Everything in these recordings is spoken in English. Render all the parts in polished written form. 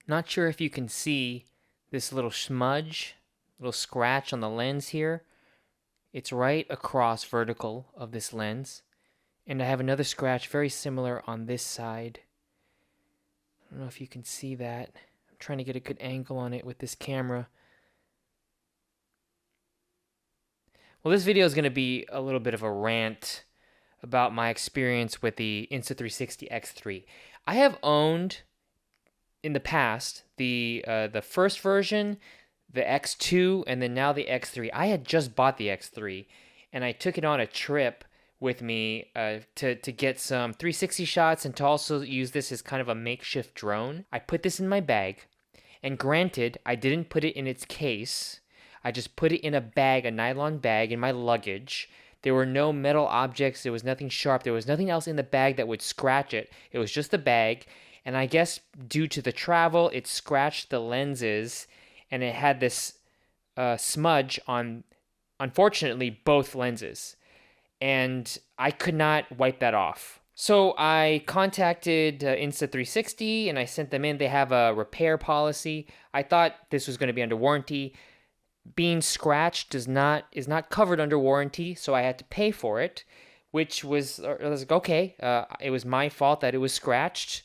Not sure if you can see this little smudge, little scratch on the lens here. It's right across vertical of this lens. And I have another scratch very similar on this side. I don't know if you can see that. I'm trying to get a good angle on it with this camera. Well, this video is going to be a little bit of a rant about my experience with the Insta360 X3. I have owned in the past the first version, the X2, and then now the X3. I had just bought the X3, and I took it on a trip with me to get some 360 shots and to also use this as kind of a makeshift drone. I put this in my bag, and granted, I didn't put it in its case. I just put it in a bag, a nylon bag, in my luggage. There were no metal objects. There was nothing sharp. There was nothing else in the bag that would scratch it. It was just the bag. And I guess due to the travel, it scratched the lenses, and it had this smudge on, unfortunately, both lenses. And I could not wipe that off. So I contacted Insta360, and I sent them in. They have a repair policy. I thought this was going to be under warranty. Being scratched is not covered under warranty, so I had to pay for it, which was, I was like, okay, it was my fault that it was scratched.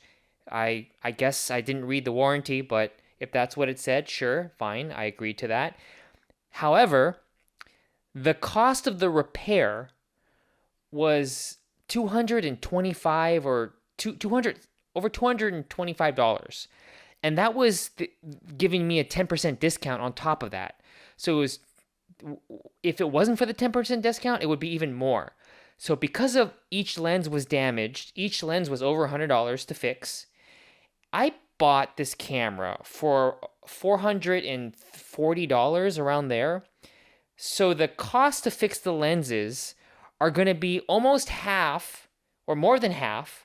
I guess I didn't read the warranty, but if that's what it said, sure, fine, I agreed to that. However, the cost of the repair was $225 or over $225, and that was giving me a 10% discount on top of that. So it was, if it wasn't for the 10% discount, it would be even more. So because of each lens was damaged, each lens was over $100 to fix. I bought this camera for $440, around there. So the cost to fix the lenses are going to be almost half or more than half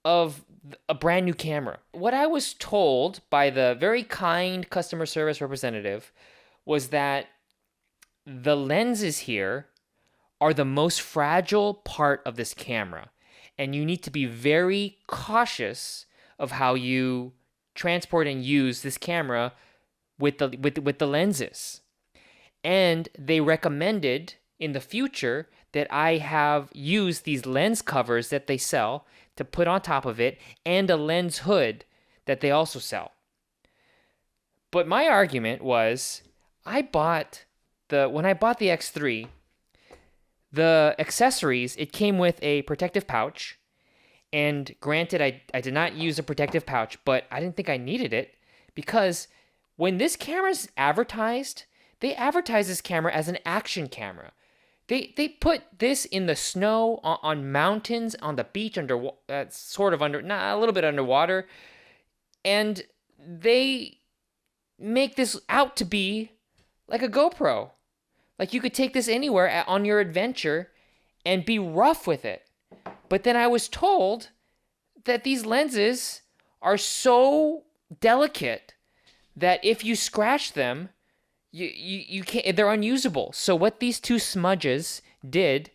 of a brand new camera. What I was told by the very kind customer service representative was that the lenses here are the most fragile part of this camera, and you need to be very cautious of how you transport and use this camera with the lenses. And they recommended in the future that I have used these lens covers that they sell to put on top of it, and a lens hood that they also sell. But my argument was, when I bought the X3, the accessories, it came with a protective pouch. And granted, I did not use a protective pouch, but I didn't think I needed it, because when this camera's advertised, they advertise this camera as an action camera. They put this in the snow, on mountains, on the beach, a little bit underwater, and they make this out to be like a GoPro. Like you could take this anywhere on your adventure and be rough with it. But then I was told that these lenses are so delicate that if you scratch them, you can't, they're unusable. So what these two smudges did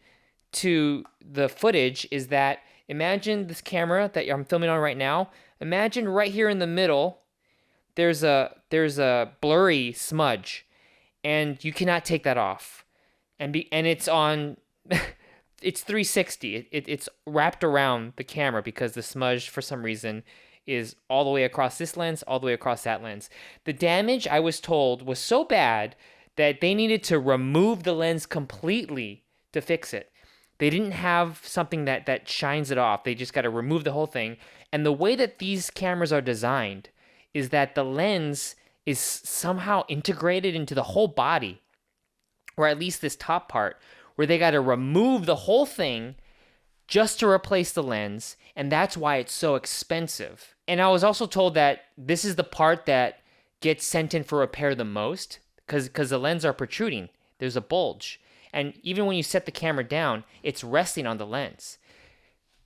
to the footage is that, imagine this camera that I'm filming on right now. Imagine right here in the middle, there's a blurry smudge, and you cannot take that off. And it's on it's 360. It's wrapped around the camera because the smudge, for some reason, is all the way across this lens, all the way across that lens. The damage, I was told, was so bad that they needed to remove the lens completely to fix it. They didn't have something that shines it off. They just got to remove the whole thing. And the way that these cameras are designed is that the lens is somehow integrated into the whole body, or at least this top part, where they got to remove the whole thing just to replace the lens, and that's why it's so expensive. And I was also told that this is the part that gets sent in for repair the most, because the lenses are protruding. There's a bulge. And even when you set the camera down, it's resting on the lens.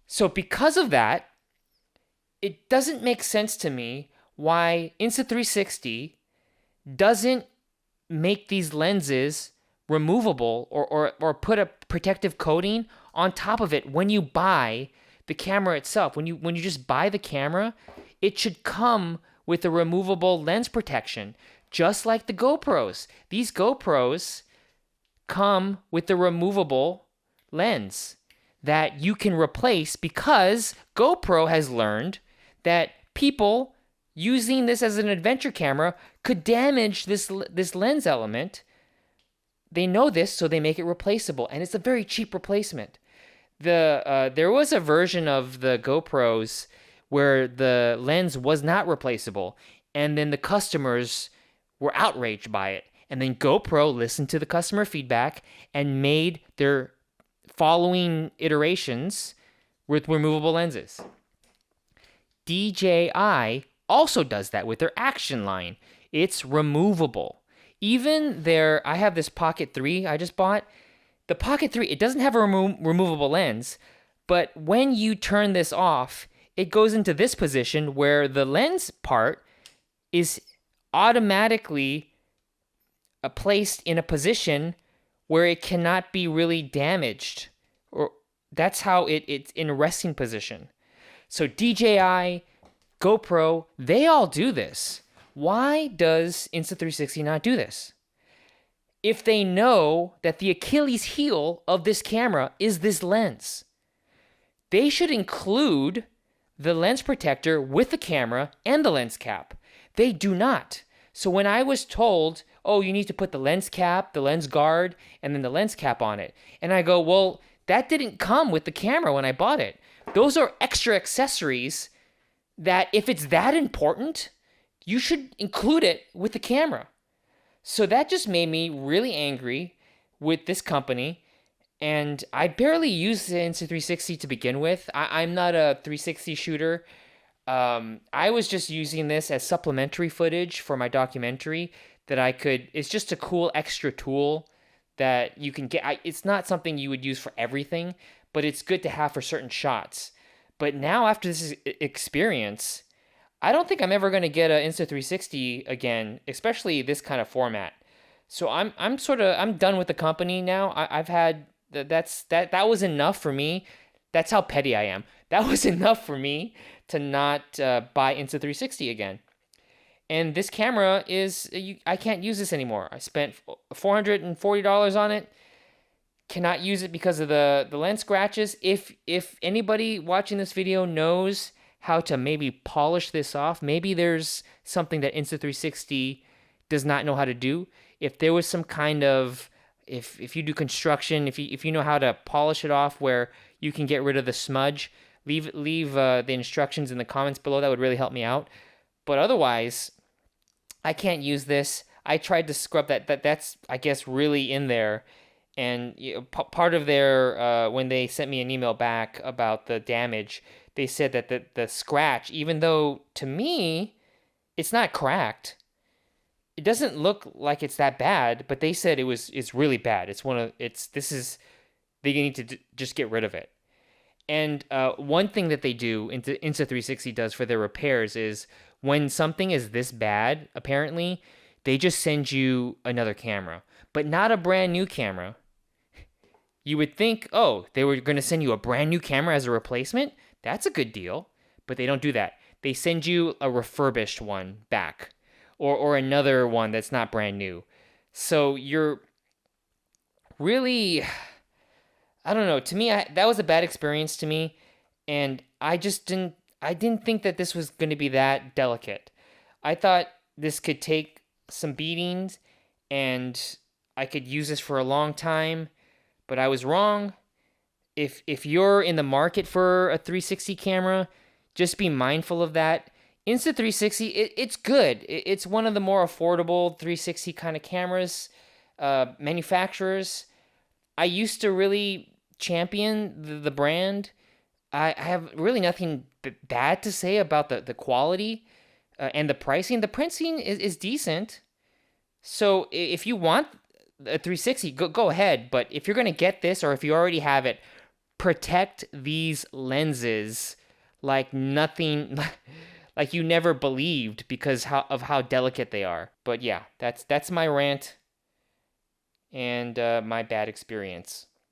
So because of that, it doesn't make sense to me why Insta360 doesn't make these lenses removable or put a protective coating on top of it when you buy the camera itself. When you just buy the camera, it should come with a removable lens protection, just like the GoPros. These GoPros come with the removable lens that you can replace because GoPro has learned that people using this as an adventure camera could damage this lens element. They know this, so they make it replaceable, and it's a very cheap replacement. There was a version of the GoPros where the lens was not replaceable, and then the customers were outraged by it. And then GoPro listened to the customer feedback and made their following iterations with removable lenses. DJI also does that with their Action line. It's removable. Even I have this Pocket 3 I just bought. The Pocket 3, it doesn't have a removable lens, but when you turn this off, it goes into this position where the lens part is automatically placed in a position where it cannot be really damaged. Or that's how it's in a resting position. So DJI, GoPro, they all do this. Why does Insta360 not do this? If they know that the Achilles heel of this camera is this lens, they should include the lens protector with the camera and the lens cap. They do not. So when I was told, oh, you need to put the lens cap, the lens guard, and then the lens cap on it, and I go, well, that didn't come with the camera when I bought it. Those are extra accessories that if it's that important, you should include it with the camera. So that just made me really angry with this company, and I barely use the Insta360 to begin with. I'm not a 360 shooter. I was just using this as supplementary footage for my documentary it's just a cool extra tool that you can get. It's not something you would use for everything, but it's good to have for certain shots. But now after this experience, I don't think I'm ever going to get an Insta360 again, especially this kind of format. So I'm done with the company now. I've had that was enough for me. That's how petty I am. That was enough for me to not buy Insta360 again. And this camera I can't use this anymore. I spent $440 on it. Cannot use it because of the lens scratches. If anybody watching this video knows how to maybe polish this off, maybe there's something that Insta360 does not know how to do. If there was some kind of, if you do construction, if you know how to polish it off where you can get rid of the smudge, leave the instructions in the comments below. That would really help me out. But otherwise, I can't use this. I tried to scrub that's I guess really in there. And part of their when they sent me an email back about the damage, they said that the scratch, even though to me it's not cracked, it doesn't look like it's that bad, but they said it's really bad. They need to just get rid of it. And one thing that they do, Insta360 does for their repairs, is when something is this bad, apparently, they just send you another camera, but not a brand new camera. You would think, oh, they were going to send you a brand new camera as a replacement? That's a good deal. But they don't do that. They send you a refurbished one back, or another one that's not brand new. So you're really, I don't know. To me, that was a bad experience to me, and I didn't think that this was going to be that delicate. I thought this could take some beatings, and I could use this for a long time, but I was wrong. If you're in the market for a 360 camera, just be mindful of that. Insta360, it's good. It's one of the more affordable 360 kind of cameras manufacturers. I used to really champion the brand. I have really nothing bad to say about the quality and the pricing. The pricing is decent. So if you want a 360, go ahead. But if you're going to get this, or if you already have it, protect these lenses like nothing, like you never believed because of how delicate they are. But yeah, that's my rant and my bad experience.